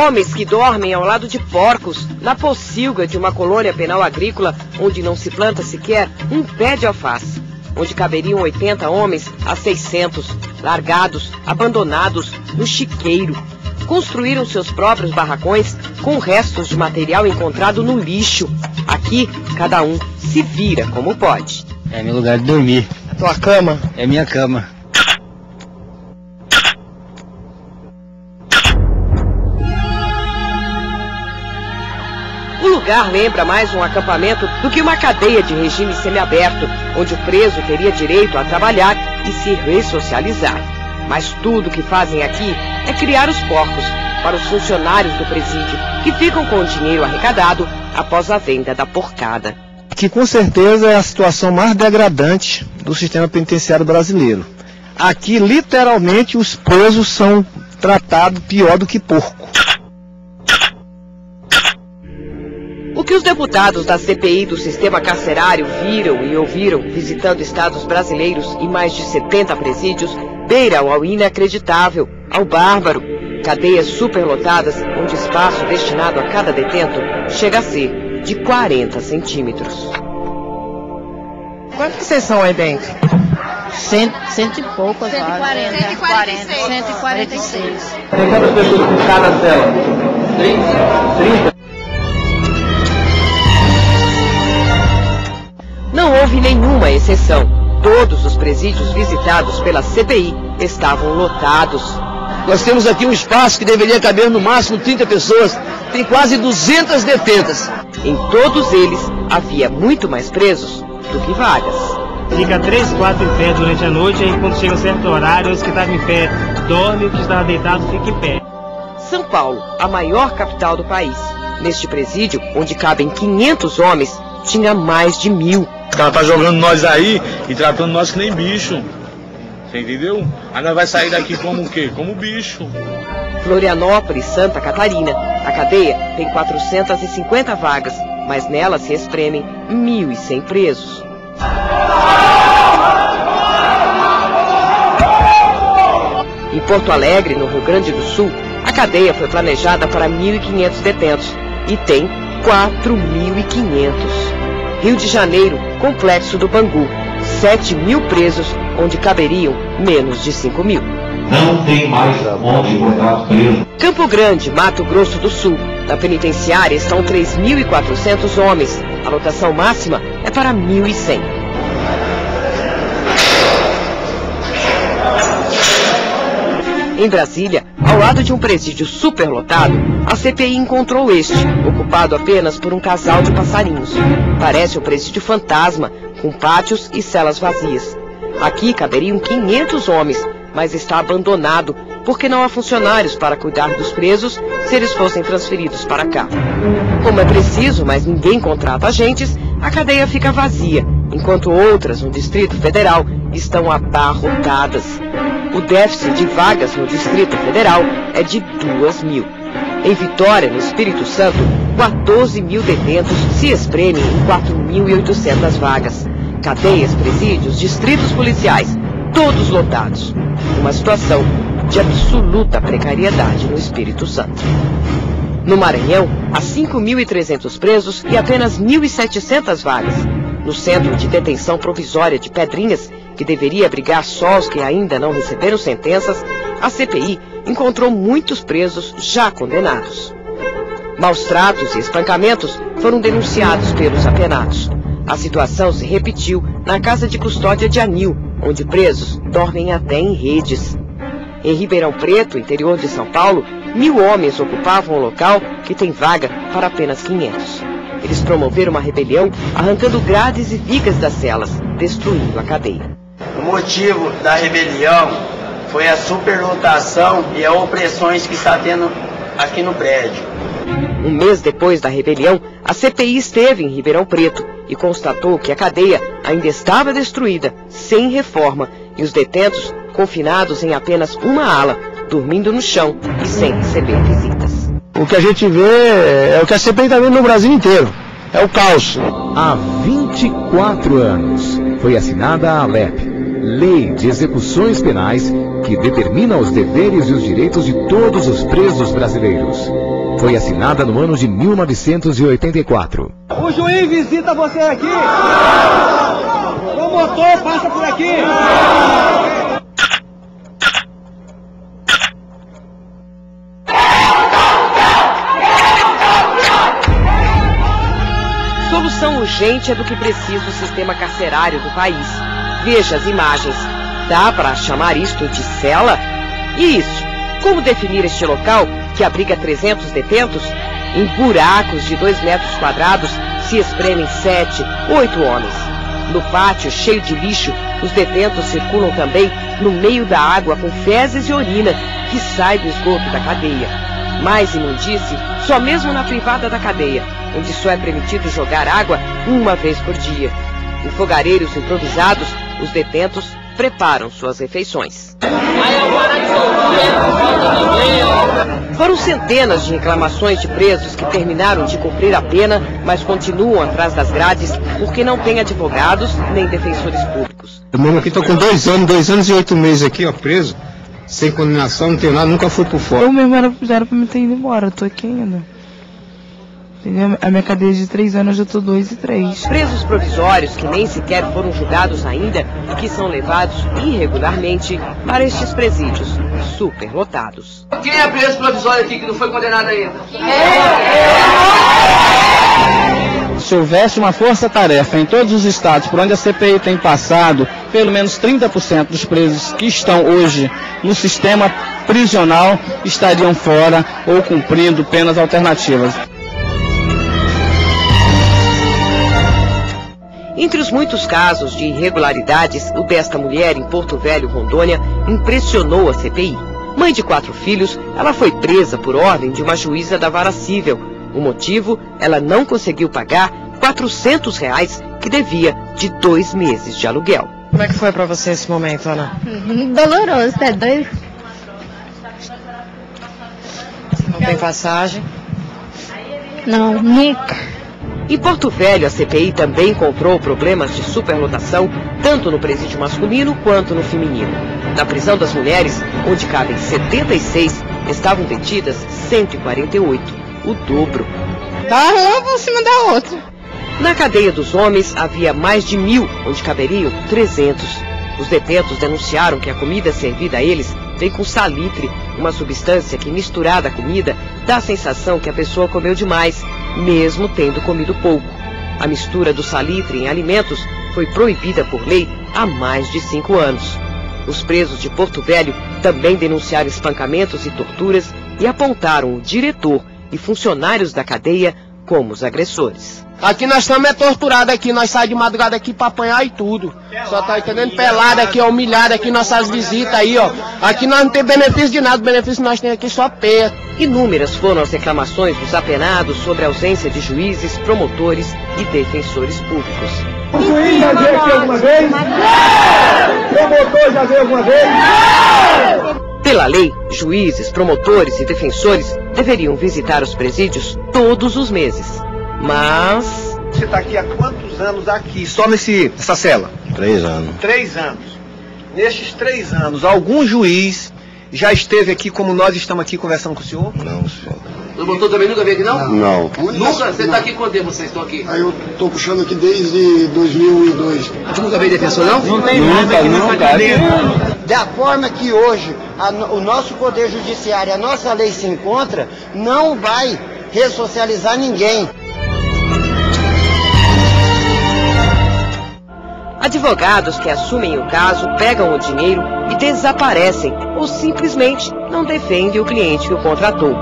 Homens que dormem ao lado de porcos, na pocilga de uma colônia penal agrícola, onde não se planta sequer um pé de alface. Onde caberiam 80 homens a 600, largados, abandonados, no chiqueiro. Construíram seus próprios barracões com restos de material encontrado no lixo. Aqui, cada um se vira como pode. É meu lugar de dormir. A tua cama? É minha cama. O lugar lembra mais um acampamento do que uma cadeia de regime semiaberto, onde o preso teria direito a trabalhar e se ressocializar. Mas tudo o que fazem aqui é criar os porcos para os funcionários do presídio, que ficam com o dinheiro arrecadado após a venda da porcada. Que com certeza é a situação mais degradante do sistema penitenciário brasileiro. Aqui, literalmente, os presos são tratados pior do que porco. O que os deputados da CPI do sistema carcerário viram e ouviram visitando estados brasileiros e mais de 70 presídios beiram ao inacreditável, ao bárbaro. Cadeias superlotadas, onde espaço destinado a cada detento chega a ser de 40 centímetros. Quantos vocês são aí dentro? Cento e poucas vagas. 146. Tem quantas pessoas por cada cela? 30? Não houve nenhuma exceção. Todos os presídios visitados pela CPI estavam lotados. Nós temos aqui um espaço que deveria caber no máximo 30 pessoas. Tem quase 200 detentas. Em todos eles havia muito mais presos do que vagas. Fica 3, 4 em pé durante a noite, aí quando chega um certo horário, os que estavam em pé dormem, o que estava deitado fica em pé. São Paulo, a maior capital do país. Neste presídio, onde cabem 500 homens, tinha mais de 1000. Ela tá jogando nós aí e tratando nós que nem bicho. Você entendeu? Aí nós vai sair daqui como o quê? Como bicho. Florianópolis, Santa Catarina. A cadeia tem 450 vagas, mas nela se espremem 1.100 presos. Em Porto Alegre, no Rio Grande do Sul, a cadeia foi planejada para 1.500 detentos e tem 4.500. Rio de Janeiro, Complexo do Bangu, 7.000 presos, onde caberiam menos de 5.000. Não tem mais onde botar preso. Campo Grande, Mato Grosso do Sul. Na penitenciária estão 3.400 homens. A lotação máxima é para 1.100. Em Brasília, ao lado de um presídio superlotado, a CPI encontrou este, ocupado apenas por um casal de passarinhos. Parece um presídio fantasma, com pátios e celas vazias. Aqui caberiam 500 homens, mas está abandonado, porque não há funcionários para cuidar dos presos se eles fossem transferidos para cá. Como é preciso, mas ninguém contrata agentes, a cadeia fica vazia, enquanto outras no Distrito Federal estão abarrotadas. O déficit de vagas no Distrito Federal é de 2.000. Em Vitória, no Espírito Santo, 14.000 detentos se espremem em 4.800 vagas. Cadeias, presídios, distritos policiais, todos lotados. Uma situação de absoluta precariedade no Espírito Santo. No Maranhão, há 5.300 presos e apenas 1.700 vagas. No Centro de Detenção Provisória de Pedrinhas, que deveria abrigar só os que ainda não receberam sentenças, a CPI encontrou muitos presos já condenados. Maus tratos e espancamentos foram denunciados pelos apenados. A situação se repetiu na Casa de Custódia de Anil, onde presos dormem até em redes. Em Ribeirão Preto, interior de São Paulo, 1.000 homens ocupavam o local que tem vaga para apenas 500. Eles promoveram uma rebelião, arrancando grades e vigas das celas, destruindo a cadeia. O motivo da rebelião foi a superlotação e as opressões que está tendo aqui no prédio. Um mês depois da rebelião, a CPI esteve em Ribeirão Preto e constatou que a cadeia ainda estava destruída, sem reforma, e os detentos confinados em apenas uma ala, dormindo no chão e sem receber visitas. O que a gente vê é o que a CPI está vendo no Brasil inteiro. É o caos. Há 24 anos foi assinada a LEP, Lei de Execuções Penais, que determina os deveres e os direitos de todos os presos brasileiros. foi assinada no ano de 1984. O juiz visita você aqui. Promotor passa por aqui. Solução urgente é do que precisa o sistema carcerário do país. Veja as imagens. Dá para chamar isto de cela? E isso? Como definir este local que abriga 300 detentos? Em buracos de 2 metros quadrados se espremem 7, 8 homens. No pátio, cheio de lixo, os detentos circulam também no meio da água com fezes e urina que sai do esgoto da cadeia. Mais imundície só mesmo na privada da cadeia, onde só é permitido jogar água uma vez por dia. Em fogareiros improvisados, os detentos preparam suas refeições. Foram centenas de reclamações de presos que terminaram de cumprir a pena, mas continuam atrás das grades porque não têm advogados nem defensores públicos. Eu mesmo aqui estou com 2 anos e 8 meses aqui, ó, preso, sem condenação, não tenho nada, nunca fui por fora. Eu mesmo era pra me ter ido embora, eu tô aqui ainda. A minha cadeia de 3 anos eu já tô 2 e 3. Presos provisórios que nem sequer foram julgados ainda e que são levados irregularmente para estes presídios superlotados. Quem é preso provisório aqui que não foi condenado ainda? Se houvesse uma força-tarefa em todos os estados por onde a CPI tem passado, pelo menos 30% dos presos que estão hoje no sistema prisional estariam fora ou cumprindo penas alternativas. Entre os muitos casos de irregularidades, o desta mulher em Porto Velho, Rondônia, impressionou a CPI. Mãe de 4 filhos, ela foi presa por ordem de uma juíza da Vara Cível. O motivo, ela não conseguiu pagar R$400 que devia de 2 meses de aluguel. Como é que foi pra você esse momento, Ana? Doloroso, tá doido? Não tem passagem? Não, nunca. Em Porto Velho, a CPI também encontrou problemas de superlotação, tanto no presídio masculino quanto no feminino. Na prisão das mulheres, onde cabem 76, estavam detidas 148, o dobro. Tá uma por cima da outra. Na cadeia dos homens, havia mais de 1.000, onde caberiam 300. Os detentos denunciaram que a comida servida a eles vem com salitre, uma substância que, misturada à comida, dá a sensação que a pessoa comeu demais, mesmo tendo comido pouco. A mistura do salitre em alimentos foi proibida por lei há mais de 5 anos. Os presos de Porto Velho também denunciaram espancamentos e torturas e apontaram o diretor e funcionários da cadeia como os agressores. Aqui nós estamos torturados aqui, nós saímos de madrugada aqui pra apanhar e tudo. Só tá entendendo? Pelado aqui, humilhado aqui, nossas visitas aí, ó. Aqui nós não temos benefício de nada, o benefício que nós temos aqui é só perda. Inúmeras foram as reclamações dos apenados sobre a ausência de juízes, promotores e defensores públicos. O juiz já veio aqui alguma vez? O promotor já veio alguma vez? Pela lei, juízes, promotores e defensores deveriam visitar os presídios todos os meses. Mas... Você está aqui há quantos anos aqui, só nessa cela? 3 anos. 3 anos. Nestes 3 anos, algum juiz já esteve aqui como nós estamos aqui conversando com o senhor? Não, senhor. O promotor também nunca veio aqui, não? Não. Nunca? Você está aqui quanto tempo vocês estão aqui? Aí eu estou puxando aqui desde 2002. Você nunca veio defensor, não? Não tem nada aqui nessa cadeia. Da forma que hoje o nosso Poder Judiciário, a nossa lei se encontra, não vai ressocializar ninguém. Advogados que assumem o caso pegam o dinheiro e desaparecem ou simplesmente não defendem o cliente que o contratou.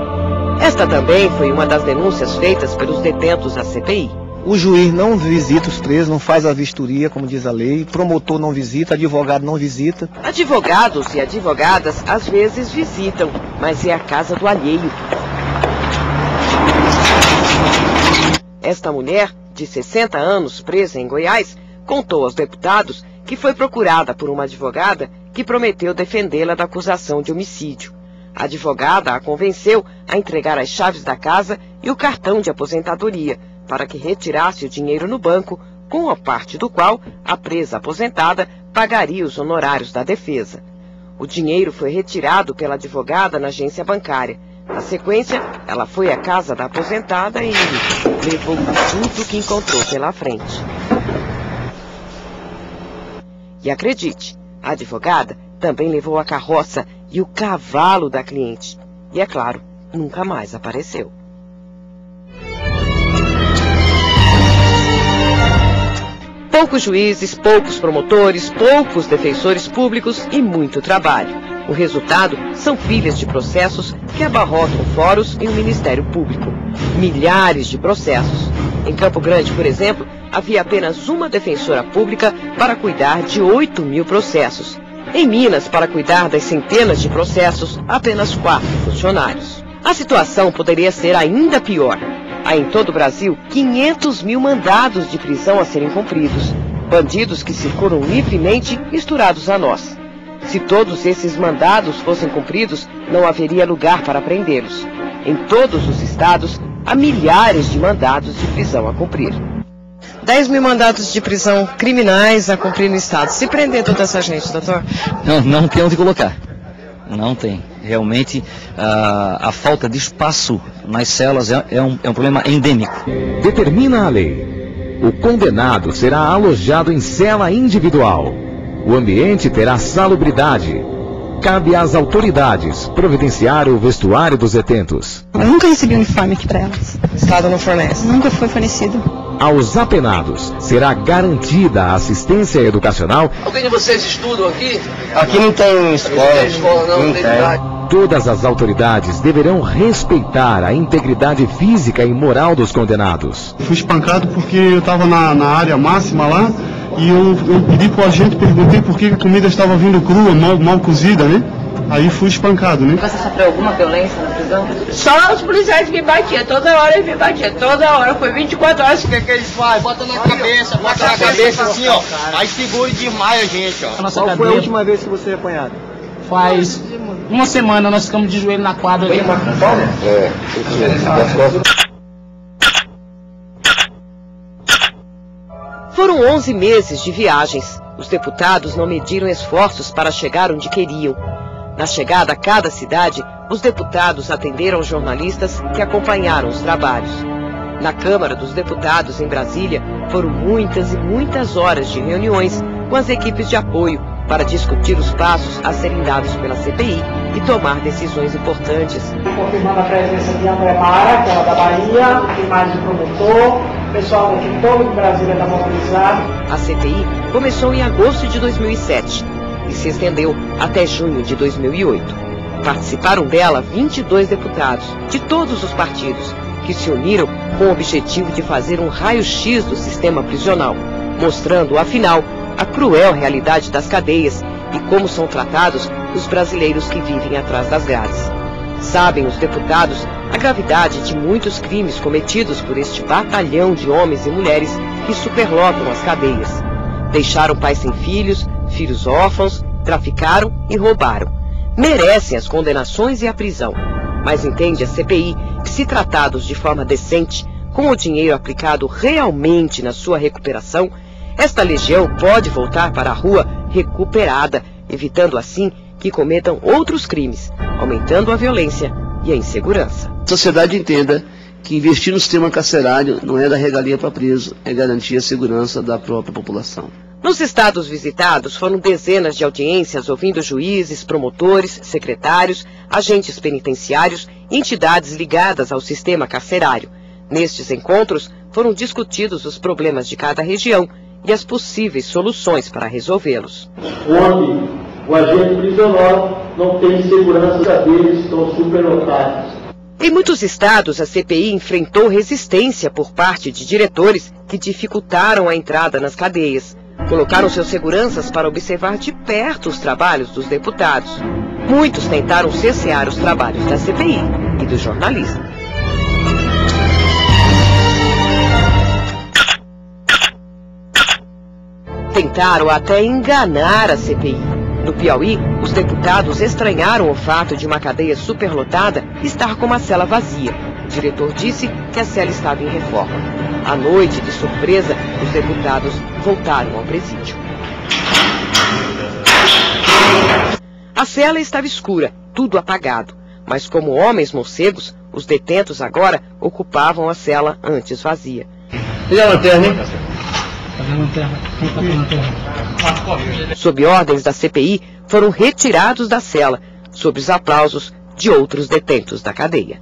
Esta também foi uma das denúncias feitas pelos detentos à CPI. O juiz não visita os presos, não faz a vistoria, como diz a lei, promotor não visita, advogado não visita. Advogados e advogadas às vezes visitam, mas é a casa do alheio. Esta mulher, de 60 anos, presa em Goiás, contou aos deputados que foi procurada por uma advogada que prometeu defendê-la da acusação de homicídio. A advogada a convenceu a entregar as chaves da casa e o cartão de aposentadoria para que retirasse o dinheiro no banco, com a parte do qual a presa aposentada pagaria os honorários da defesa. O dinheiro foi retirado pela advogada na agência bancária, Na sequência, ela foi à casa da aposentada e levou tudo que encontrou pela frente. E acredite, a advogada também levou a carroça e o cavalo da cliente. E é claro, nunca mais apareceu. Poucos juízes, poucos promotores, poucos defensores públicos e muito trabalho. O resultado são pilhas de processos que abarrotam fóruns e o Ministério Público. Milhares de processos. Em Campo Grande, por exemplo, havia apenas uma defensora pública para cuidar de 8.000 processos. Em Minas, para cuidar das centenas de processos, apenas 4 funcionários. A situação poderia ser ainda pior. Há em todo o Brasil 500.000 mandados de prisão a serem cumpridos. Bandidos que circulam livremente misturados a nós. Se todos esses mandados fossem cumpridos, não haveria lugar para prendê-los. Em todos os estados, há milhares de mandados de prisão a cumprir. 10.000 mandados de prisão criminais a cumprir no estado. Se prender toda essa gente, doutor? Não tem onde colocar. Não tem. Realmente, a falta de espaço nas celas é um problema endêmico. Determina a lei. O condenado será alojado em cela individual. O ambiente terá salubridade. Cabe às autoridades providenciar o vestuário dos detentos. Eu nunca recebi um uniforme aqui para elas. O estado não fornece? Nunca foi fornecido. Aos apenados será garantida a assistência educacional. Alguém de vocês estudam aqui? Aqui não tem escola. Não tem idade. Todas as autoridades deverão respeitar a integridade física e moral dos condenados. Fui espancado porque eu estava na área máxima lá e eu pedi pro agente, perguntei por que a comida estava vindo crua, mal cozida, né? Aí fui espancado, né? Você sofreu alguma violência na prisão? Só os policiais me batiam, toda hora eles me batiam, toda hora. Foi 24 horas. O que eles fazem? Bota na cabeça assim, ó. Aí segura e desmaia a gente, ó. Qual foi a última vez que você foi apanhado? Faz uma semana, nós ficamos de joelho na quadra. Foram 11 meses de viagens. Os deputados não mediram esforços para chegar onde queriam. Na chegada a cada cidade, os deputados atenderam jornalistas que acompanharam os trabalhos. Na Câmara dos Deputados, em Brasília, foram muitas e muitas horas de reuniões com as equipes de apoio para discutir os passos a serem dados pela CPI e tomar decisões importantes. Confirmando a presença de André Mara, que é da Bahia, tem mais um promotor, o pessoal daqui todo o Brasil está mobilizado. A CPI começou em agosto de 2007 e se estendeu até junho de 2008. Participaram dela 22 deputados de todos os partidos, que se uniram com o objetivo de fazer um raio-x do sistema prisional, mostrando, afinal, a cruel realidade das cadeias e como são tratados os brasileiros que vivem atrás das grades. Sabem os deputados a gravidade de muitos crimes cometidos por este batalhão de homens e mulheres que superlotam as cadeias. Deixaram pais sem filhos, filhos órfãos, traficaram e roubaram. Merecem as condenações e a prisão. Mas entende a CPI que, se tratados de forma decente, com o dinheiro aplicado realmente na sua recuperação, esta legião pode voltar para a rua recuperada, evitando assim que cometam outros crimes, aumentando a violência e a insegurança. A sociedade entenda que investir no sistema carcerário não é dar regalia para preso, é garantir a segurança da própria população. Nos estados visitados foram dezenas de audiências ouvindo juízes, promotores, secretários, agentes penitenciários e entidades ligadas ao sistema carcerário. Nestes encontros foram discutidos os problemas de cada região e as possíveis soluções para resolvê-los. Onde o agente prisional não tem segurança, as cadeias estão superlotadas. Em muitos estados, a CPI enfrentou resistência por parte de diretores que dificultaram a entrada nas cadeias. Colocaram seus seguranças para observar de perto os trabalhos dos deputados. Muitos tentaram cercear os trabalhos da CPI e do jornalista. Tentaram até enganar a CPI. No Piauí, os deputados estranharam o fato de uma cadeia superlotada estar com uma cela vazia. O diretor disse que a cela estava em reforma. À noite, de surpresa, os deputados voltaram ao presídio. A cela estava escura, tudo apagado. Mas como homens morcegos, os detentos agora ocupavam a cela antes vazia. E a lanterna, hein? Sob ordens da CPI, foram retirados da cela, sob os aplausos de outros detentos da cadeia.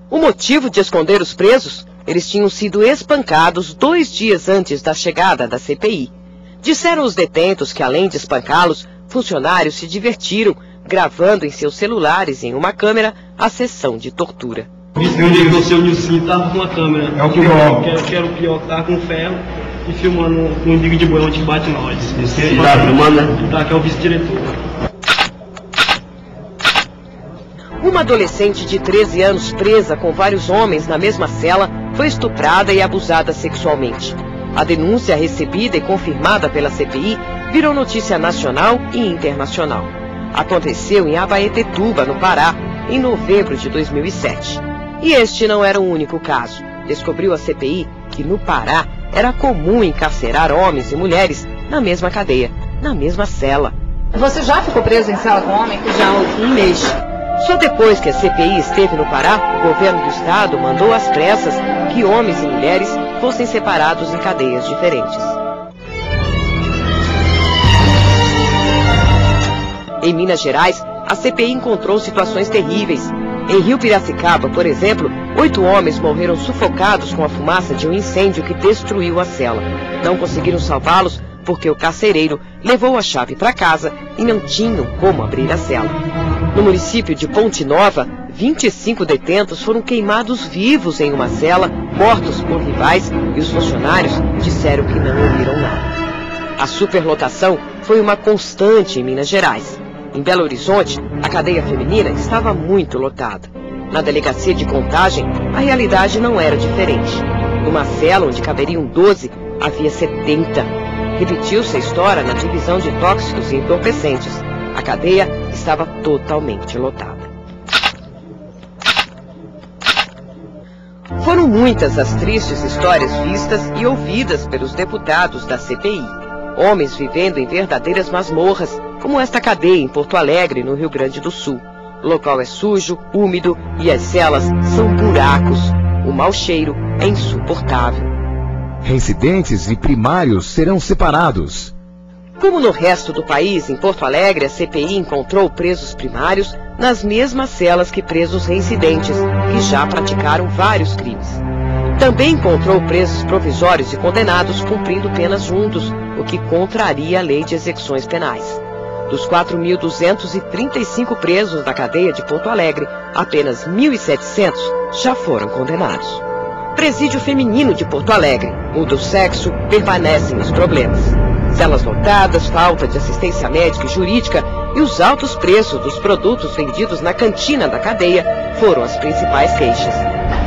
O motivo de esconder os presos? Eles tinham sido espancados 2 dias antes da chegada da CPI. Disseram os detentos que, além de espancá-los, funcionários se divertiram gravando em seus celulares em uma câmera a sessão de tortura. Disse um dia que você, o Nilson, estava com uma câmera. É o pior. Que era o pior, que estava com ferro e filmando com um indigo de boi onde bate nós. Você está filmando, né? Tá, que é o vice-diretor. Uma adolescente de 13 anos presa com vários homens na mesma cela foi estuprada e abusada sexualmente. A denúncia recebida e confirmada pela CPI virou notícia nacional e internacional. Aconteceu em Abaetetuba, no Pará, em novembro de 2007. E este não era o único caso. Descobriu a CPI que no Pará era comum encarcerar homens e mulheres na mesma cadeia, na mesma cela. Você já ficou preso em cela com homem? Já há um mês. Só depois que a CPI esteve no Pará, o governo do estado mandou às pressas que homens e mulheres fossem separados em cadeias diferentes. Em Minas Gerais, a CPI encontrou situações terríveis. Em Rio Piracicaba, por exemplo, 8 homens morreram sufocados com a fumaça de um incêndio que destruiu a cela. Não conseguiram salvá-los porque o carcereiro levou a chave para casa e não tinham como abrir a cela. No município de Ponte Nova, 25 detentos foram queimados vivos em uma cela, mortos por rivais, e os funcionários disseram que não ouviram nada. A superlotação foi uma constante em Minas Gerais. Em Belo Horizonte, a cadeia feminina estava muito lotada. Na delegacia de Contagem, a realidade não era diferente. Numa cela onde caberiam 12, havia 70. Repetiu-se a história na divisão de tóxicos e entorpecentes. A cadeia estava totalmente lotada. Foram muitas as tristes histórias vistas e ouvidas pelos deputados da CPI. Homens vivendo em verdadeiras masmorras, como esta cadeia em Porto Alegre, no Rio Grande do Sul. O local é sujo, úmido e as celas são buracos. O mau cheiro é insuportável. Reincidentes e primários serão separados. Como no resto do país, em Porto Alegre, a CPI encontrou presos primários nas mesmas celas que presos reincidentes, que já praticaram vários crimes. Também encontrou presos provisórios e condenados cumprindo penas juntos, o que contraria a lei de execuções penais. Dos 4.235 presos da cadeia de Porto Alegre, apenas 1.700 já foram condenados. Presídio feminino de Porto Alegre. Muda o sexo, permanecem os problemas. Celas lotadas, falta de assistência médica e jurídica e os altos preços dos produtos vendidos na cantina da cadeia foram as principais queixas.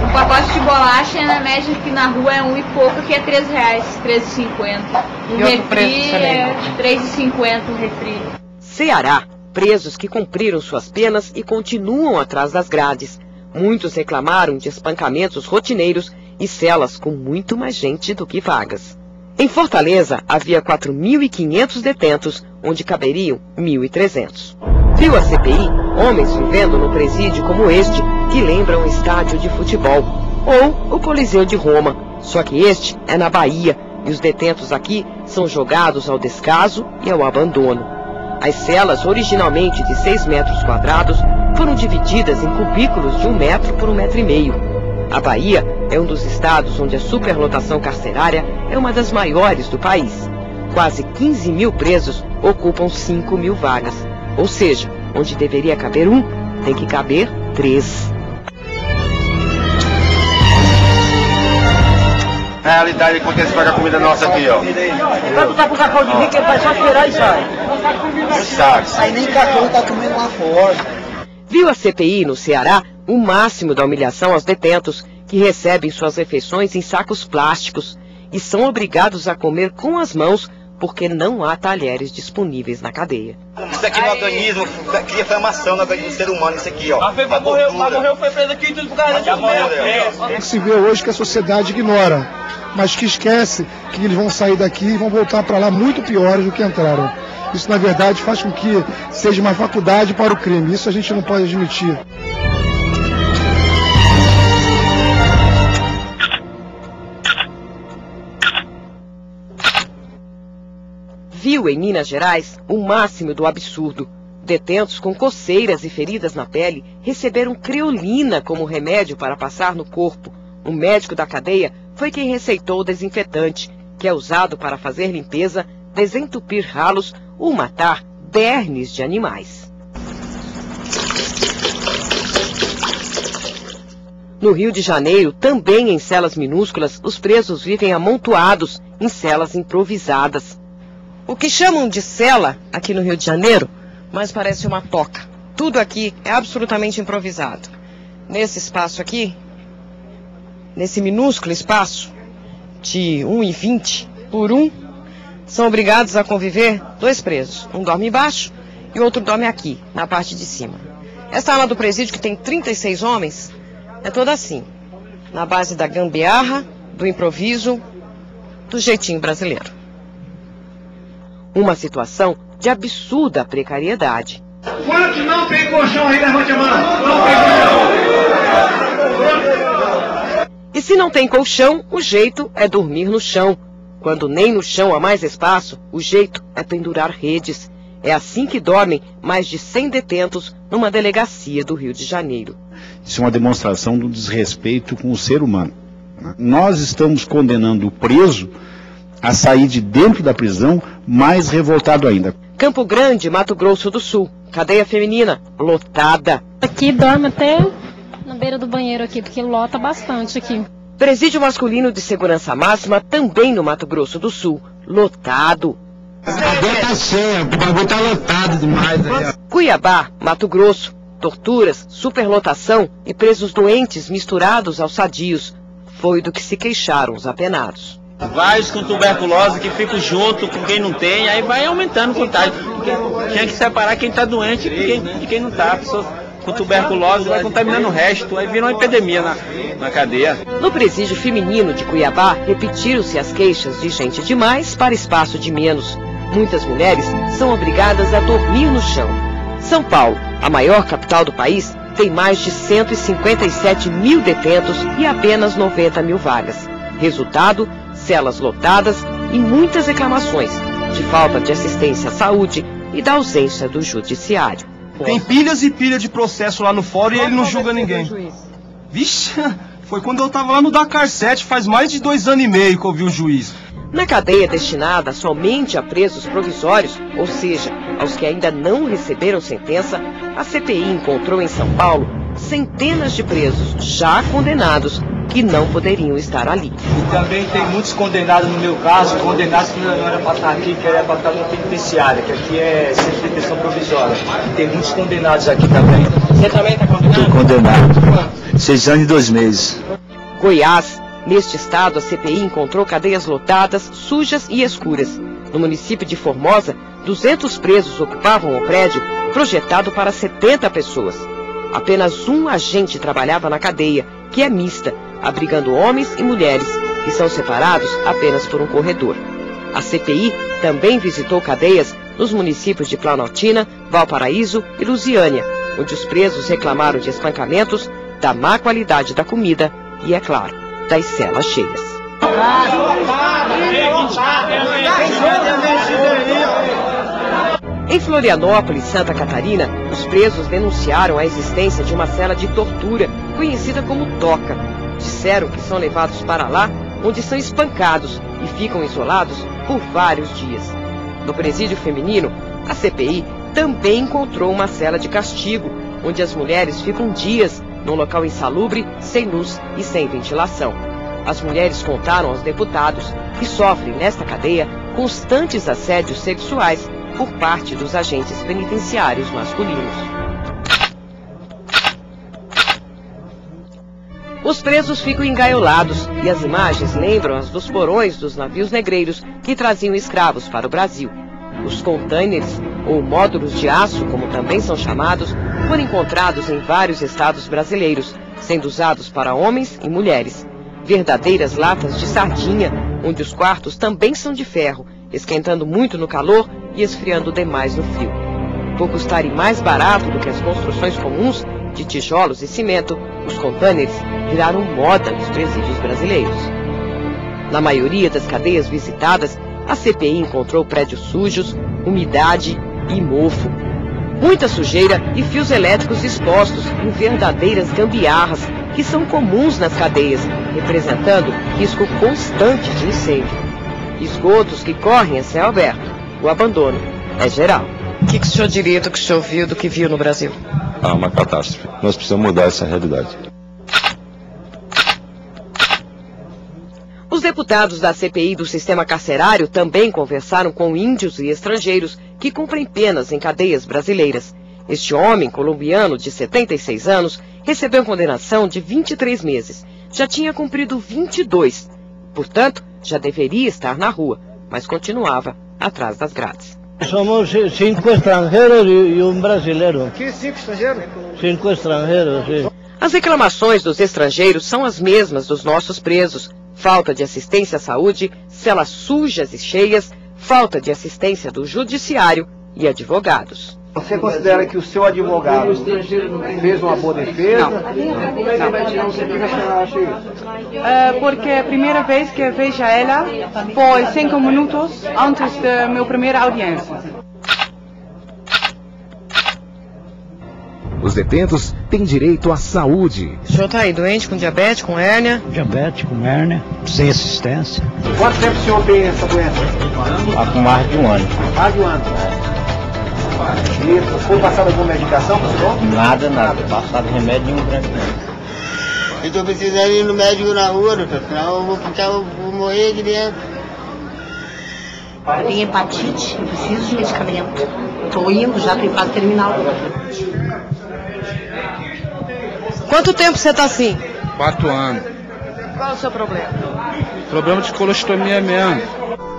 Um pacote de bolacha, na média aqui na rua é 1 e pouco, aqui é R$3, R$13,50. Um refri é R$3,50 um refri. Ceará, presos que cumpriram suas penas e continuam atrás das grades. Muitos reclamaram de espancamentos rotineiros e celas com muito mais gente do que vagas. Em Fortaleza, havia 4.500 detentos, onde caberiam 1.300. Viu a CPI homens vivendo no presídio como este, que lembra um estádio de futebol, ou o Coliseu de Roma, só que este é na Bahia, e os detentos aqui são jogados ao descaso e ao abandono. As celas, originalmente de 6 metros quadrados, foram divididas em cubículos de 1 metro por 1,5 metros. A Bahia é um dos estados onde a superlotação carcerária é uma das maiores do país. Quase 15.000 presos ocupam 5.000 vagas. Ou seja, onde deveria caber 1, tem que caber 3. A realidade acontece com a comida nossa aqui, ó. Quando tá com cacau de rico, ele vai só esperar e sai. Aí nem cacau tá comendo lá fora. Viu a CPI no Ceará o máximo da humilhação aos detentos, que recebem suas refeições em sacos plásticos e são obrigados a comer com as mãos porque não há talheres disponíveis na cadeia. Isso aqui no organismo cria inflamação no organismo do ser humano, isso aqui, ó. Mas morreu, foi preso aqui tudo por causa disso mesmo. Se vê hoje que a sociedade ignora, mas que esquece que eles vão sair daqui e vão voltar para lá muito piores do que entraram. Isso, na verdade, faz com que seja uma faculdade para o crime. Isso a gente não pode admitir. Viu em Minas Gerais o máximo do absurdo. Detentos com coceiras e feridas na pele receberam creolina como remédio para passar no corpo. Um médico da cadeia foi quem receitou o desinfetante, que é usado para fazer limpeza, desentupir ralos ou matar bernes de animais. No Rio de Janeiro, também em celas minúsculas, os presos vivem amontoados em celas improvisadas. O que chamam de cela aqui no Rio de Janeiro, mas parece uma toca. Tudo aqui é absolutamente improvisado. Nesse espaço aqui, nesse minúsculo espaço de 1,20 por 1, são obrigados a conviver 2 presos. Um dorme embaixo e o outro dorme aqui, na parte de cima. Essa ala do presídio, que tem 36 homens, é toda assim, na base da gambiarra, do improviso, do jeitinho brasileiro. Uma situação de absurda precariedade. Quantos não tem colchão aí? Levante a mão. Não tem colchão. E se não tem colchão, o jeito é dormir no chão. Quando nem no chão há mais espaço, o jeito é pendurar redes. É assim que dormem mais de 100 detentos numa delegacia do Rio de Janeiro. Isso é uma demonstração do desrespeito com o ser humano. Nós estamos condenando o preso a sair de dentro da prisão mais revoltado ainda. Campo Grande, Mato Grosso do Sul. Cadeia feminina lotada. Aqui dorme até na beira do banheiro aqui, porque lota bastante aqui. Presídio masculino de segurança máxima também no Mato Grosso do Sul. Lotado. A cadeia tá cheia, o bagulho tá lotado demais aí. Cuiabá, Mato Grosso. Torturas, superlotação e presos doentes misturados aos sadios. Foi do que se queixaram os apenados. Vários com tuberculose que ficam junto com quem não tem, aí vai aumentando o contágio. Tinha que separar quem está doente de quem não está. A pessoa com tuberculose vai contaminando o resto, aí vira uma epidemia na cadeia. No presídio feminino de Cuiabá, repetiram-se as queixas de gente de mais para espaço de menos. Muitas mulheres são obrigadas a dormir no chão. São Paulo, a maior capital do país, tem mais de 157 mil detentos e apenas 90 mil vagas. Resultado, celas lotadas e muitas reclamações de falta de assistência à saúde e da ausência do judiciário. Tem pilhas e pilhas de processo lá no fórum e ele não julga ninguém. Vixe, foi quando eu tava lá no Dakar 7, faz mais de 2 anos e meio que eu vi o juiz. Na cadeia destinada somente a presos provisórios, ou seja, aos que ainda não receberam sentença, a CPI encontrou em São Paulo centenas de presos já condenados que não poderiam estar ali. E também tem muitos condenados, no meu caso, condenados que não era para estar aqui, que era para estar na penitenciária, que aqui é centro de detenção provisória. Tem muitos condenados aqui também. Você também está condenado? Estou condenado. 6 anos e 2 meses. Goiás. Neste estado, a CPI encontrou cadeias lotadas, sujas e escuras. No município de Formosa, 200 presos ocupavam o prédio projetado para 70 pessoas. Apenas um agente trabalhava na cadeia, que é mista, abrigando homens e mulheres, que são separados apenas por um corredor. A CPI também visitou cadeias nos municípios de Planaltina, Valparaíso e Lusiânia, onde os presos reclamaram de espancamentos, da má qualidade da comida e, é claro, das celas cheias. Em Florianópolis, Santa Catarina, os presos denunciaram a existência de uma cela de tortura, conhecida como toca. Disseram que são levados para lá, onde são espancados e ficam isolados por vários dias. No presídio feminino, a CPI também encontrou uma cela de castigo, onde as mulheres ficam dias num local insalubre, sem luz e sem ventilação. As mulheres contaram aos deputados que sofrem nesta cadeia constantes assédios sexuais por parte dos agentes penitenciários masculinos. Os presos ficam engaiolados e as imagens lembram as dos porões dos navios negreiros que traziam escravos para o Brasil. Os containers, ou módulos de aço, como também são chamados, foram encontrados em vários estados brasileiros, sendo usados para homens e mulheres. Verdadeiras latas de sardinha, onde os quartos também são de ferro, esquentando muito no calor e esfriando demais no frio. Por custarem mais barato do que as construções comuns, de tijolos e cimento, os containers viraram moda nos presídios brasileiros. Na maioria das cadeias visitadas, a CPI encontrou prédios sujos, umidade e mofo. Muita sujeira e fios elétricos expostos em verdadeiras gambiarras que são comuns nas cadeias, representando risco constante de incêndio. Esgotos que correm a céu aberto. O abandono é geral. O que o senhor diria do que o senhor viu, do que viu no Brasil? Uma catástrofe. Nós precisamos mudar essa realidade. Os deputados da CPI do sistema carcerário também conversaram com índios e estrangeiros que cumprem penas em cadeias brasileiras. Este homem, colombiano de 76 anos, recebeu condenação de 23 meses. Já tinha cumprido 22. Portanto, já deveria estar na rua, mas continuava atrás das grades. Somos 5 estrangeiros e um brasileiro. Aqui 5 estrangeiros? 5 estrangeiros, sim. As reclamações dos estrangeiros são as mesmas dos nossos presos. Falta de assistência à saúde, celas sujas e cheias, falta de assistência do judiciário e advogados. Você considera que o seu advogado fez uma boa defesa? Porque a primeira vez que eu vejo ela foi 5 minutos antes da minha primeira audiência. Os detentos têm direito à saúde. O senhor está aí doente, com diabetes, com hérnia? Diabetes, com hérnia, sem assistência. Quanto tempo o senhor tem essa doença? Há mais de um ano. Mais de um ano. E foi passada alguma medicação para o senhor? Nada. Passado remédio nenhum grande. Eu estou precisando ir no médico na rua, doutor, senão eu vou morrer aqui dentro. Eu tenho hepatite, eu preciso de medicamento. Estou indo, já estou em fase terminal. Quanto tempo você está assim? 4 anos. Qual é o seu problema? Problema de colostomia mesmo.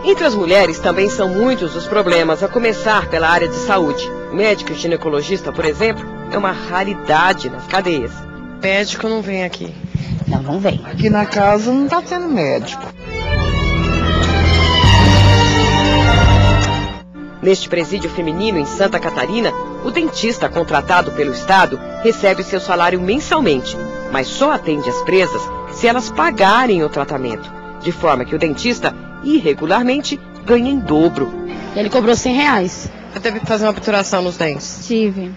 Entre as mulheres também são muitos os problemas, a começar pela área de saúde. O médico ginecologista, por exemplo, é uma raridade nas cadeias. Médico não vem aqui. Não vem. Aqui na casa não está tendo médico. Neste presídio feminino em Santa Catarina, o dentista contratado pelo Estado recebe seu salário mensalmente, mas só atende as presas se elas pagarem o tratamento, de forma que o dentista, irregularmente, ganha em dobro. Ele cobrou R$100. Você teve que fazer uma obturação nos dentes? Tive.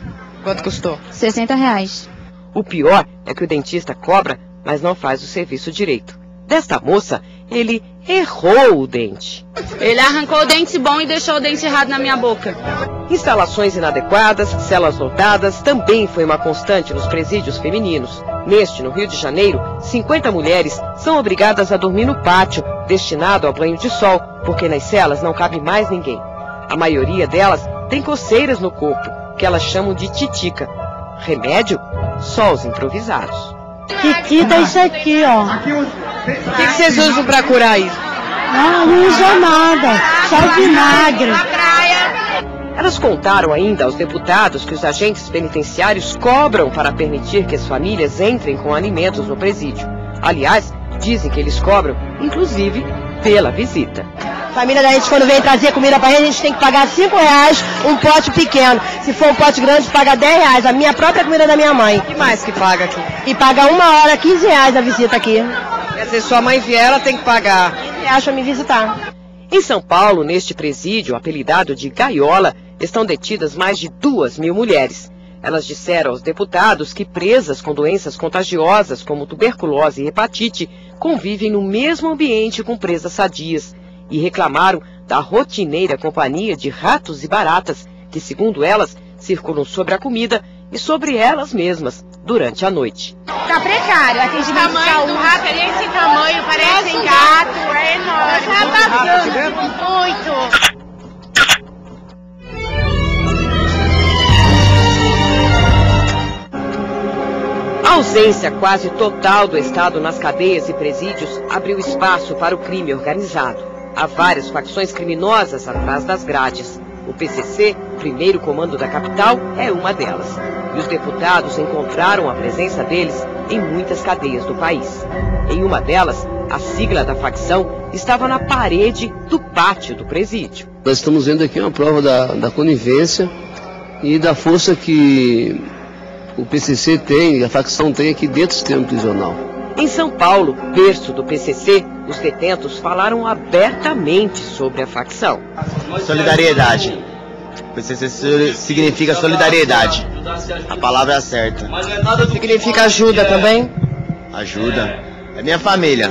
Quanto custou? R$60. O pior é que o dentista cobra, mas não faz o serviço direito. Desta moça, ele errou o dente. Ele arrancou o dente bom e deixou o dente errado na minha boca. Instalações inadequadas, celas lotadas, também foi uma constante nos presídios femininos. Neste, no Rio de Janeiro, 50 mulheres são obrigadas a dormir no pátio, destinado ao banho de sol, porque nas celas não cabe mais ninguém. A maioria delas tem coceiras no corpo, que elas chamam de titica. Remédio? Só os improvisados. Titica é isso aqui, ó. O que vocês usam para curar isso? Não usa nada, só vinagre. Elas contaram ainda aos deputados que os agentes penitenciários cobram para permitir que as famílias entrem com alimentos no presídio. Aliás, dizem que eles cobram, inclusive, pela visita. A família da gente, quando vem trazer comida pra gente tem que pagar R$5 um pote pequeno. Se for um pote grande, paga R$10. A minha própria comida da minha mãe. E mais que paga aqui? E paga 1 hora, R$15 a visita aqui. Quer dizer, sua mãe vier, ela tem que pagar. R$15 pra me visitar. Em São Paulo, neste presídio, apelidado de Gaiola, estão detidas mais de 2.000 mulheres. Elas disseram aos deputados que presas com doenças contagiosas, como tuberculose e hepatite, convivem no mesmo ambiente com presas sadias. E reclamaram da rotineira companhia de ratos e baratas, que, segundo elas, circulam sobre a comida e sobre elas mesmas durante a noite. Tá precário, atendimento O tamanho do rato é esse tamanho, parece um gato, é enorme. Tá passando muito. ausência quase total do Estado nas cadeias e presídios abriu espaço para o crime organizado. Há várias facções criminosas atrás das grades. O PCC, primeiro comando da capital, é uma delas. E os deputados encontraram a presença deles em muitas cadeias do país. Em uma delas, a sigla da facção estava na parede do pátio do presídio. Nós estamos vendo aqui uma prova da conivência e da força que o PCC tem, a facção tem aqui dentro do sistema prisional. Em São Paulo, berço do PCC, os detentos falaram abertamente sobre a facção. Solidariedade. PCC significa solidariedade. A palavra é certa. Significa ajuda também? Ajuda. É minha família.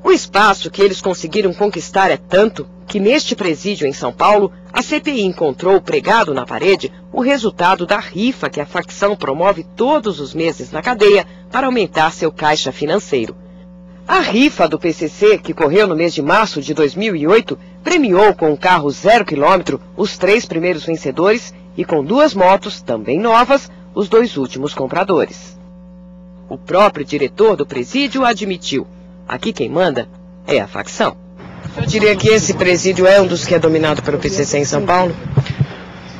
O espaço que eles conseguiram conquistar é tanto que neste presídio em São Paulo, a CPI encontrou pregado na parede o resultado da rifa que a facção promove todos os meses na cadeia para aumentar seu caixa financeiro. A rifa do PCC, que correu no mês de março de 2008, premiou com um carro 0 km os 3 primeiros vencedores e com 2 motos, também novas, os 2 últimos compradores. O próprio diretor do presídio admitiu: aqui quem manda é a facção. Eu diria que esse presídio é um dos que é dominado pelo PCC em São Paulo?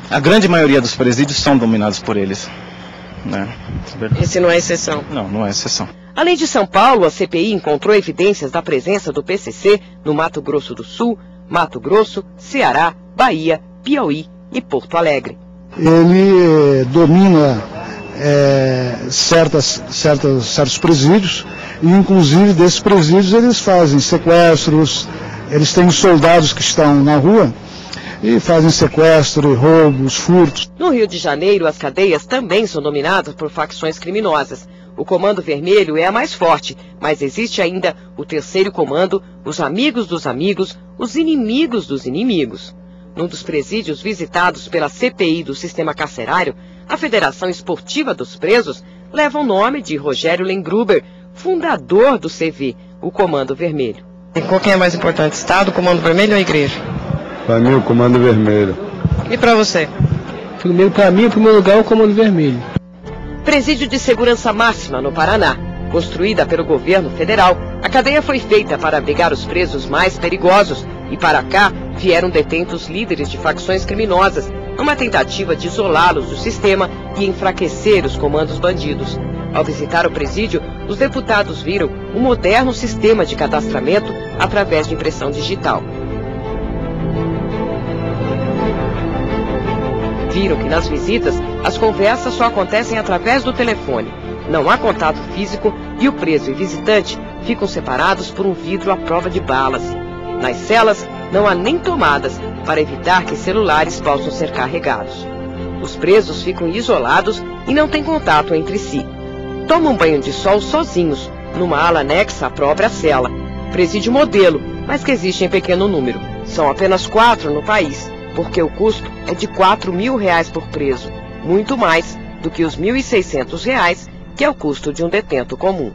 A grande maioria dos presídios são dominados por eles, né? Esse não é exceção? Não, não é exceção. Além de São Paulo, a CPI encontrou evidências da presença do PCC no Mato Grosso do Sul, Mato Grosso, Ceará, Bahia, Piauí e Porto Alegre. Ele domina certos presídios, e inclusive desses presídios eles fazem sequestros, eles têm soldados que estão na rua e fazem sequestro, roubos, furtos. No Rio de Janeiro, as cadeias também são dominadas por facções criminosas. O Comando Vermelho é a mais forte, mas existe ainda o Terceiro Comando, os amigos dos amigos, os inimigos dos inimigos. Num dos presídios visitados pela CPI do sistema carcerário, a Federação Esportiva dos Presos leva o nome de Rogério Lengruber, fundador do CV, o Comando Vermelho. E qual que é mais importante, Estado, o Comando Vermelho ou a Igreja? Para mim, o Comando Vermelho. E para você? Para mim, em primeiro lugar, o Comando Vermelho. Presídio de segurança máxima no Paraná. Construída pelo governo federal, a cadeia foi feita para abrigar os presos mais perigosos e para cá vieram detentos líderes de facções criminosas, numa tentativa de isolá-los do sistema e enfraquecer os comandos bandidos. Ao visitar o presídio, os deputados viram um moderno sistema de cadastramento através de impressão digital. Viram que nas visitas, as conversas só acontecem através do telefone. Não há contato físico e o preso e visitante ficam separados por um vidro à prova de balas. Nas celas, não há nem tomadas para evitar que celulares possam ser carregados. Os presos ficam isolados e não têm contato entre si. Tomam banho de sol sozinhos, numa ala anexa à própria cela. Presídio modelo, mas que existe em pequeno número. São apenas 4 no país, porque o custo é de R$4.000 por preso, muito mais do que os R$1.600, que é o custo de um detento comum.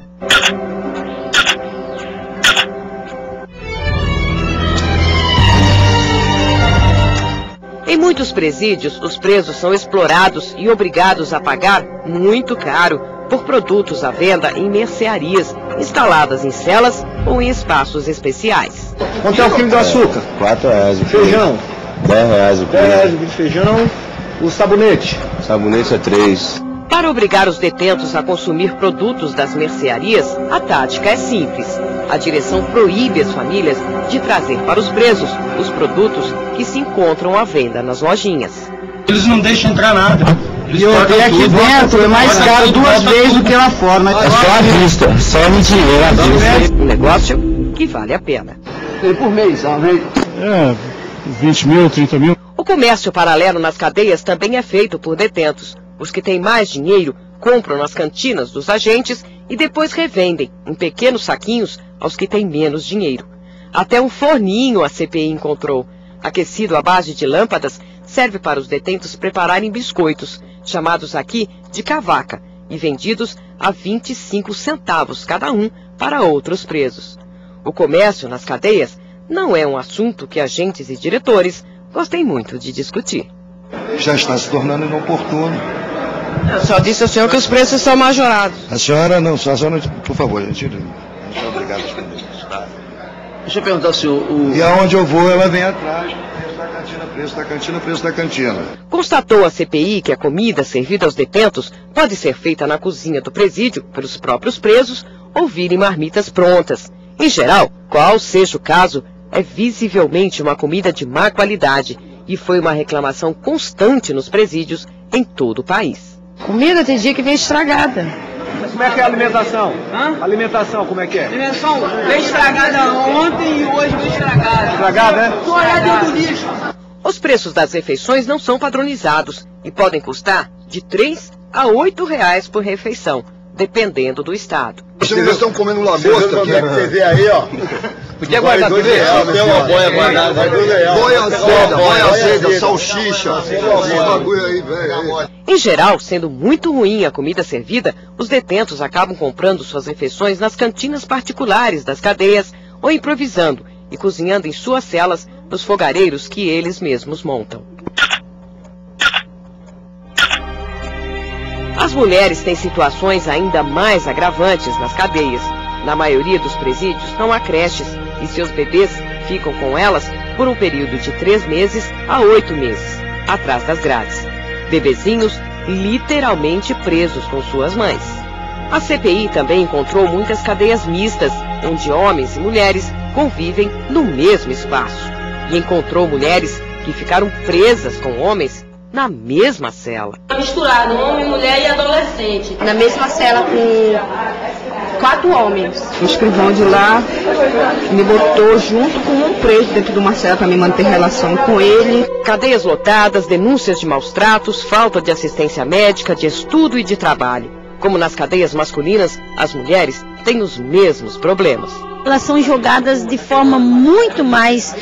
Em muitos presídios, os presos são explorados e obrigados a pagar muito caro por produtos à venda em mercearias, instaladas em celas ou em espaços especiais. Quanto é o quilo de açúcar? R$4 o quilo. Feijão? R$10 o quilo. R$10 o quilo de feijão. O sabonete? O sabonete é 3. Para obrigar os detentos a consumir produtos das mercearias, a tática é simples. A direção proíbe as famílias de trazer para os presos os produtos que se encontram à venda nas lojinhas. Eles não deixam entrar nada. E aqui dentro é mais caro 2 vezes do que lá fora. Mas é só à vista, só em dinheiro à vista. Um negócio que vale a pena. Por mês, É, 20 mil, 30 mil. O comércio paralelo nas cadeias também é feito por detentos. Os que têm mais dinheiro compram nas cantinas dos agentes e depois revendem em pequenos saquinhos aos que têm menos dinheiro. Até um forninho a CPI encontrou. Aquecido à base de lâmpadas, serve para os detentos prepararem biscoitos, chamados aqui de cavaca, e vendidos a 25 centavos cada um para outros presos. O comércio nas cadeias não é um assunto que agentes e diretores gostem muito de discutir. Já está se tornando inoportuno. Eu só disse ao senhor que os preços são majorados. A senhora não, por favor, gente. Não sou obrigado a responder isso, tá? Deixa eu perguntar ao senhor. E aonde eu vou, ela vem atrás. Preço da cantina, preço da cantina, preço da cantina. Constatou a CPI que a comida servida aos detentos pode ser feita na cozinha do presídio pelos próprios presos ou vir em marmitas prontas. Em geral, qual seja o caso, é visivelmente uma comida de má qualidade e foi uma reclamação constante nos presídios em todo o país. Comida tem dia que vem estragada. Mas como é que é a alimentação? Hã? Alimentação, como é que é? Alimentação veio estragada ontem e hoje veio estragada. Estragada, né? Tô olhando dentro do lixo. Os preços das refeições não são padronizados e podem custar de R$ 3 a R$ 8 por refeição, dependendo do estado. Vocês estão comendo lagosta aqui? Você vê aí, ó. Podia guardar tudo isso? Tem uma boia guardada. Boia azeda, salsicha. Bagulho aí, velho. Em geral, sendo muito ruim a comida servida, os detentos acabam comprando suas refeições nas cantinas particulares das cadeias ou improvisando e cozinhando em suas celas nos fogareiros que eles mesmos montam. As mulheres têm situações ainda mais agravantes nas cadeias. Na maioria dos presídios não há creches e seus bebês ficam com elas por um período de 3 meses a 8 meses, atrás das grades. Bebezinhos literalmente presos com suas mães. A CPI também encontrou muitas cadeias mistas, onde homens e mulheres convivem no mesmo espaço. E encontrou mulheres que ficaram presas com homens na mesma cela. Misturado, homem, mulher e adolescente. Na mesma cela com 4 homens. O escrivão de lá me botou junto com um preso dentro de uma cela para me manter relação com ele. Cadeias lotadas, denúncias de maus tratos, falta de assistência médica, de estudo e de trabalho. Como nas cadeias masculinas, as mulheres têm os mesmos problemas. Elas são jogadas de forma muito mais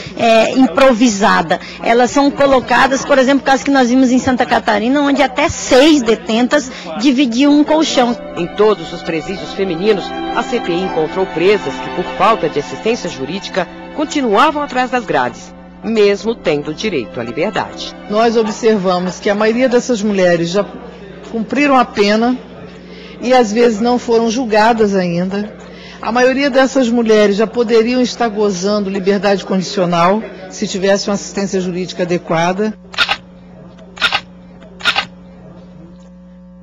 improvisada. Elas são colocadas, por exemplo, o caso que nós vimos em Santa Catarina, onde até 6 detentas dividiam um colchão. Em todos os presídios femininos, a CPI encontrou presas que, por falta de assistência jurídica, continuavam atrás das grades, mesmo tendo direito à liberdade. Nós observamos que a maioria dessas mulheres já cumpriram a pena e às vezes não foram julgadas ainda. A maioria dessas mulheres já poderiam estar gozando liberdade condicional se tivesse uma assistência jurídica adequada.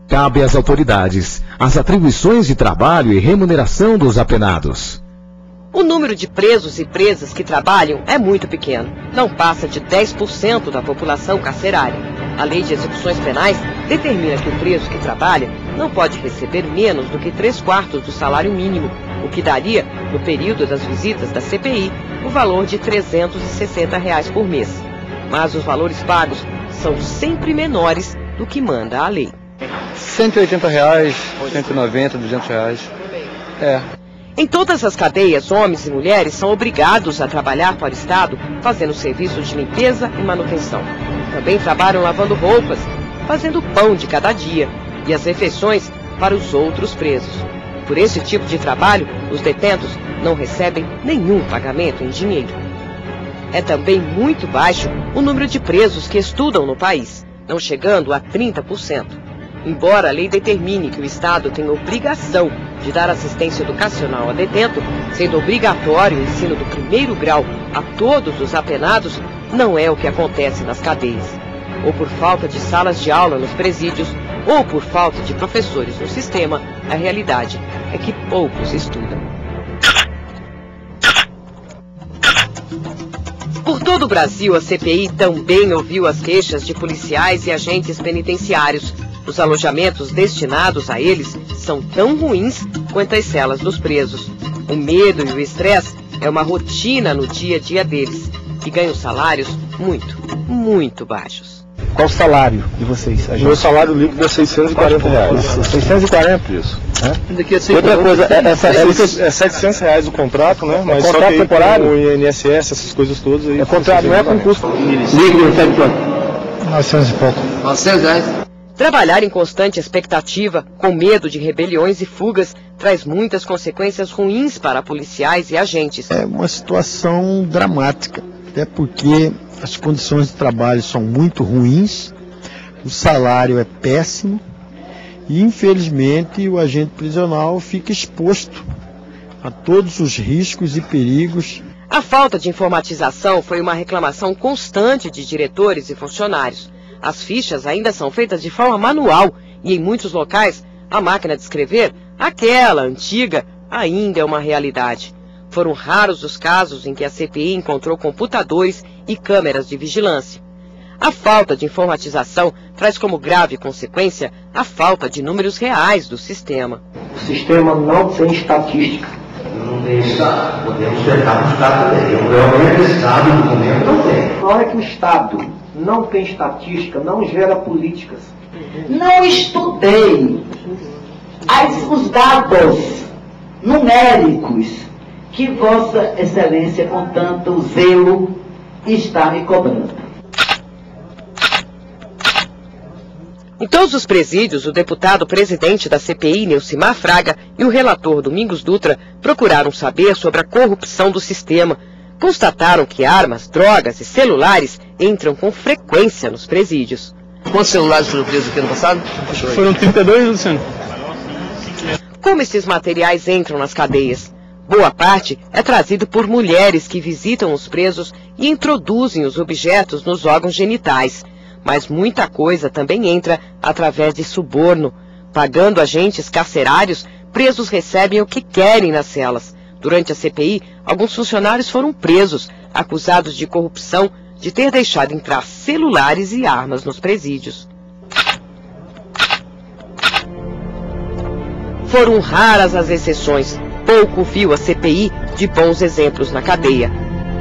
Cabe às autoridades as atribuições de trabalho e remuneração dos apenados. O número de presos e presas que trabalham é muito pequeno, não passa de 10% da população carcerária. A Lei de Execuções Penais determina que o preso que trabalha não pode receber menos do que 3/4 do salário mínimo, o que daria, no período das visitas da CPI, o valor de R$ 360 por mês. Mas os valores pagos são sempre menores do que manda a lei. R$ 180, R$ 190, R$ 200. Em todas as cadeias, homens e mulheres são obrigados a trabalhar para o Estado, fazendo serviço de limpeza e manutenção. Também trabalham lavando roupas, fazendo pão de cada dia e as refeições para os outros presos. Por esse tipo de trabalho, os detentos não recebem nenhum pagamento em dinheiro. É também muito baixo o número de presos que estudam no país, não chegando a 30%. Embora a lei determine que o Estado tem obrigação de dar assistência educacional a detento, sendo obrigatório o ensino do 1º grau a todos os apenados, não é o que acontece nas cadeias. Ou por falta de salas de aula nos presídios, ou por falta de professores no sistema, a realidade é que poucos estudam. Por todo o Brasil, a CPI também ouviu as queixas de policiais e agentes penitenciários. Os alojamentos destinados a eles são tão ruins quanto as celas dos presos. O medo e o estresse é uma rotina no dia a dia deles e ganham salários muito baixos. Qual o salário de vocês? Meu salário líquido é R$ 640. Isso, 640? Isso. Outra coisa, é R$ 700 o contrato, né? Mas contrato só que temporário? O INSS, essas coisas todas aí. É contrato, não é concurso. Líquido, sabe quanto? 900 e pouco. R$900. Trabalhar em constante expectativa, com medo de rebeliões e fugas, traz muitas consequências ruins para policiais e agentes. É uma situação dramática, até porque as condições de trabalho são muito ruins, o salário é péssimo E, infelizmente, o agente prisional fica exposto a todos os riscos e perigos. A falta de informatização foi uma reclamação constante de diretores e funcionários. As fichas ainda são feitas de forma manual e, em muitos locais, a máquina de escrever, aquela antiga, ainda é uma realidade. Foram raros os casos em que a CPI encontrou computadores e câmeras de vigilância. A falta de informatização traz como grave consequência a falta de números reais do sistema. O sistema não tem estatística. Não tem Estado. Podemos tentar buscar também. Realmente o Estado, no momento, não tem. Na hora que o Estado não tem estatística, não gera políticas. Não estudei os dados numéricos que Vossa Excelência, com tanto zelo, está me cobrando. Em todos os presídios, o deputado presidente da CPI, Neucimar Fraga, e o relator Domingos Dutra procuraram saber sobre a corrupção do sistema. Constataram que armas, drogas e celulares entram com frequência nos presídios. Quantos celulares foram presos aqui ano passado? Acho que foram 32, Luciano. Como esses materiais entram nas cadeias? Boa parte é trazido por mulheres que visitam os presos e introduzem os objetos nos órgãos genitais. Mas muita coisa também entra através de suborno. Pagando agentes carcerários, presos recebem o que querem nas celas. Durante a CPI, alguns funcionários foram presos, acusados de corrupção, de ter deixado entrar celulares e armas nos presídios. Foram raras as exceções. Pouco viu a CPI de bons exemplos na cadeia.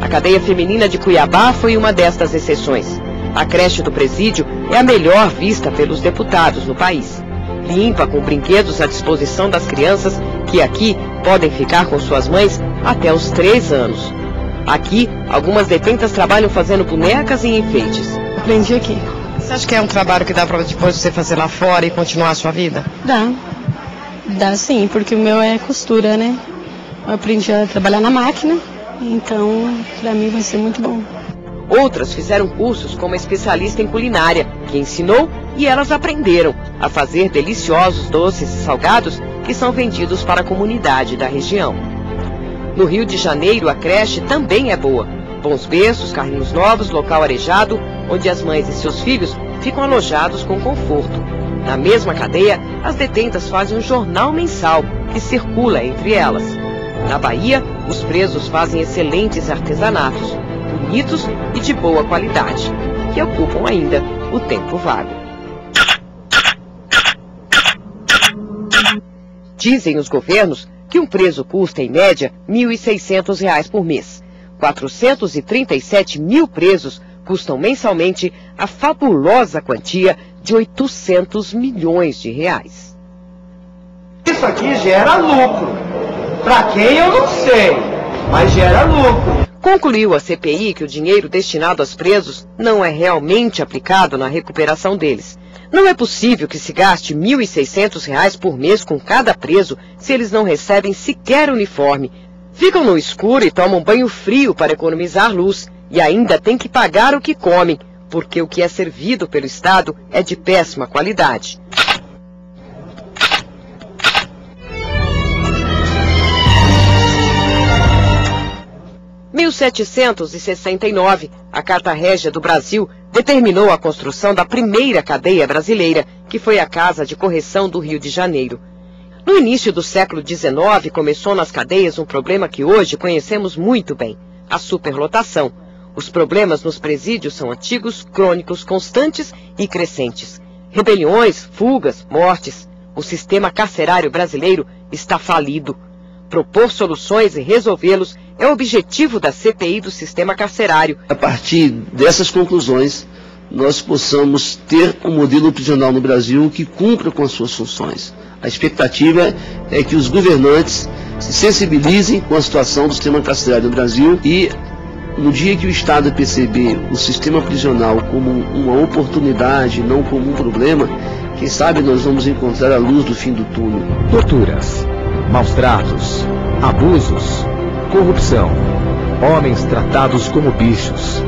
A cadeia feminina de Cuiabá foi uma destas exceções. A creche do presídio é a melhor vista pelos deputados no país. Limpa, com brinquedos à disposição das crianças, que aqui podem ficar com suas mães até os 3 anos. Aqui, algumas detentas trabalham fazendo bonecas e enfeites. Aprendi aqui. Você acha que é um trabalho que dá para depois você fazer lá fora e continuar a sua vida? Dá. Dá sim, porque o meu é costura, né? Eu aprendi a trabalhar na máquina, então para mim vai ser muito bom. Outras fizeram cursos como especialista em culinária, que ensinou e elas aprenderam a fazer deliciosos doces e salgados que são vendidos para a comunidade da região. No Rio de Janeiro, a creche também é boa. Bons berços, carrinhos novos, local arejado, onde as mães e seus filhos ficam alojados com conforto. Na mesma cadeia, as detentas fazem um jornal mensal que circula entre elas. Na Bahia, os presos fazem excelentes artesanatos, bonitos e de boa qualidade, que ocupam ainda o tempo vago. Dizem os governos que um preso custa, em média, R$ 1.600 por mês. 437 mil presos custam mensalmente a fabulosa quantia de 800 milhões de reais. Isso aqui gera lucro. Para quem eu não sei, mas gera lucro. Concluiu a CPI que o dinheiro destinado aos presos não é realmente aplicado na recuperação deles. Não é possível que se gaste R$ 1.600 por mês com cada preso se eles não recebem sequer uniforme. Ficam no escuro e tomam banho frio para economizar luz e ainda têm que pagar o que comem, porque o que é servido pelo Estado é de péssima qualidade. Em 1769, a Carta Régia do Brasil determinou a construção da primeira cadeia brasileira, que foi a Casa de Correção do Rio de Janeiro. No início do século XIX, começou nas cadeias um problema que hoje conhecemos muito bem, a superlotação. Os problemas nos presídios são antigos, crônicos, constantes e crescentes. Rebeliões, fugas, mortes. O sistema carcerário brasileiro está falido. Propor soluções e resolvê-los é o objetivo da CPI do sistema carcerário. A partir dessas conclusões, nós possamos ter um modelo prisional no Brasil que cumpra com as suas funções. A expectativa é que os governantes se sensibilizem com a situação do sistema carcerário no Brasil e, no dia que o Estado perceber o sistema prisional como uma oportunidade, não como um problema, quem sabe nós vamos encontrar a luz do fim do túnel. Torturas, maus tratos, abusos, corrupção, homens tratados como bichos.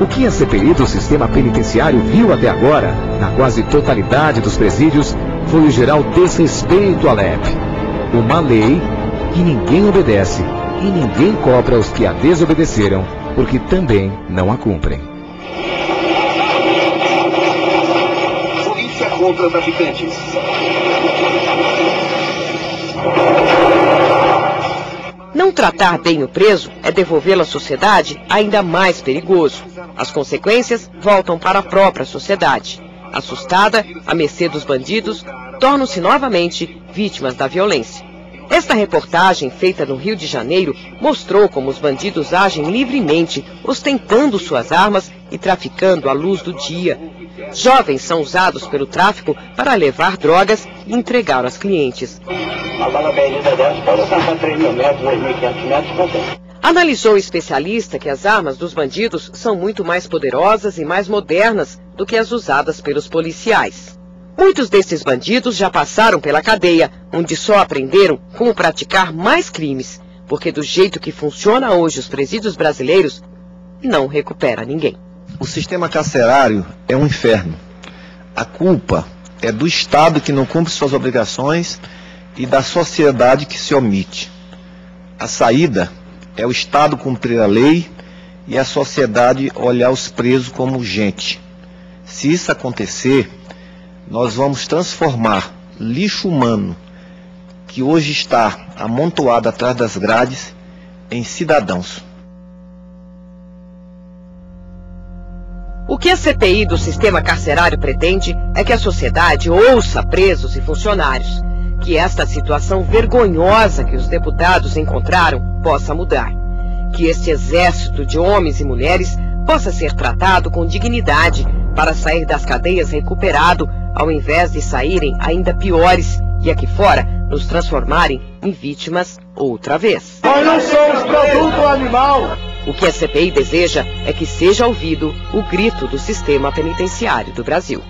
O que a CPI do sistema penitenciário viu até agora, na quase totalidade dos presídios, foi o geral desrespeito à LEP. Uma lei que ninguém obedece e ninguém cobra os que a desobedeceram, porque também não a cumprem. Polícia contra traficantes. Não tratar bem o preso é devolvê-lo à sociedade ainda mais perigoso. As consequências voltam para a própria sociedade. Assustada, à mercê dos bandidos, tornam-se novamente vítimas da violência. Esta reportagem, feita no Rio de Janeiro, mostrou como os bandidos agem livremente, ostentando suas armas e traficando à luz do dia. Jovens são usados pelo tráfico para levar drogas e entregar aos clientes. A bala perdida dessa pode alcançar 3.000 metros, 2.500 metros, consegue. Analisou o especialista que as armas dos bandidos são muito mais poderosas e mais modernas do que as usadas pelos policiais. Muitos desses bandidos já passaram pela cadeia, onde só aprenderam como praticar mais crimes, porque do jeito que funciona hoje os presídios brasileiros, não recupera ninguém. O sistema carcerário é um inferno. A culpa é do Estado que não cumpre suas obrigações e da sociedade que se omite. A saída é o Estado cumprir a lei e a sociedade olhar os presos como gente. Se isso acontecer, nós vamos transformar lixo humano, que hoje está amontoado atrás das grades, em cidadãos. O que a CPI do sistema carcerário pretende é que a sociedade ouça presos e funcionários, que esta situação vergonhosa que os deputados encontraram possa mudar, que este exército de homens e mulheres possa ser tratado com dignidade para sair das cadeias recuperado, ao invés de saírem ainda piores e aqui fora nos transformarem em vítimas outra vez. Nós não somos produto animal. O que a CPI deseja é que seja ouvido o grito do sistema penitenciário do Brasil.